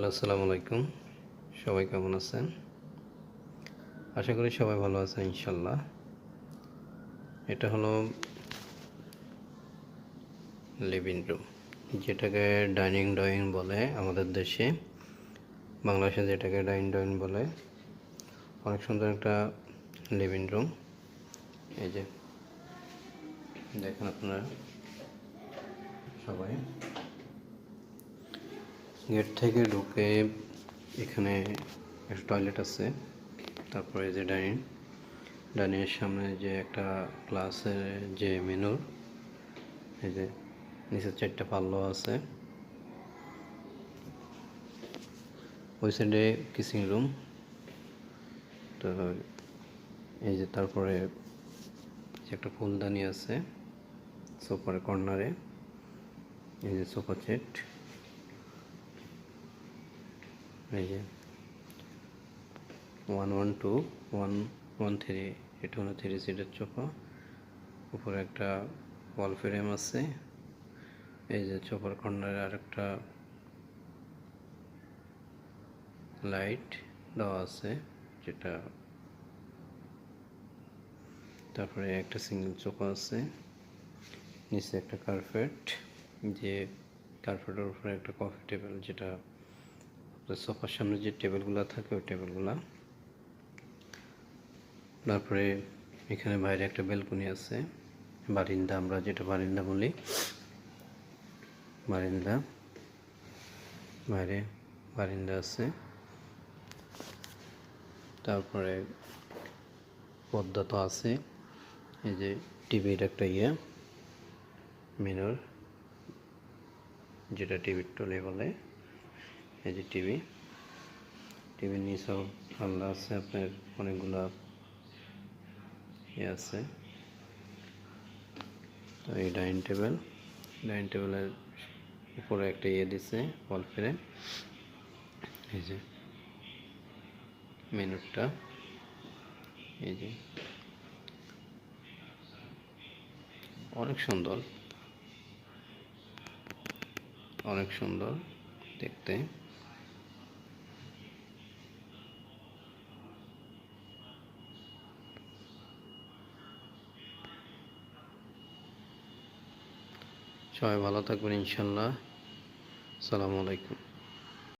Hello, আসসালামু আলাইকুম। সবাই কেমন আছেন? আশা করি সবাই ভালো আছেন ইনশাল্লাহ। এটা হলো লিভিং রুম, যেটাকে ডাইনিং ড্রয়িং বলে আমাদের দেশে। বাংলাদেশে যেটাকে ডাইনিং ড্রয়িং বলে। অনেক সুন্দর একটা লিভিং রুম। এই যে দেখেন আপনারা সবাই, গেট থেকে ঢুকে এখানে একটা টয়লেট আছে। তারপরে যে ডাইনিংয়ের সামনে যে একটা ক্লাসের যে মেনুর, এই যে নিচে 4টা পাল্লা আছে। ওই সাইডে কিচিং রুম। তো এই যে তারপরে একটা ফুলদানি আছে সোফার কর্নারে। এই যে সোফা সেট, এই যে 112 113, এটা হলো 3 সিটের সোফা। উপরে একটা ওয়াল ফ্রেম আছে। এই যে সোফার কর্নারে আরেকটা লাইট দেওয়া আছে যেটা। তারপরে একটা সিঙ্গেল সোফা আছে, নিচে একটা কার্পেট, যে কার্পেটের উপরে একটা কফি টেবিল, যেটা সোফার সামনে যে টেবিলগুলো থাকে ওই টেবিলগুলা। তারপরে এখানে বাইরে একটা ব্যালকনি আছে, বারিন্দা, আমরা যেটা বারিন্দা বলি, বারিন্দা। বাইরে বারিন্দা আছে। তারপরে পর্দা তো আছে। এই যে টিভির একটা মেনুর, যেটা টিভির টলে বলে। এই যে টিভির নিচেও আলাদা আছে আপনার অনেকগুলা আছে। তো এই ডাইনিং টেবিলের উপরে একটা দিছে ওয়াল ফ্রেম। এই যে মেনুটা, এই যে অনেক সুন্দর দেখতে। সবাই ভালো থাকবেন ইনশাল্লাহ। আসসালামু আলাইকুম।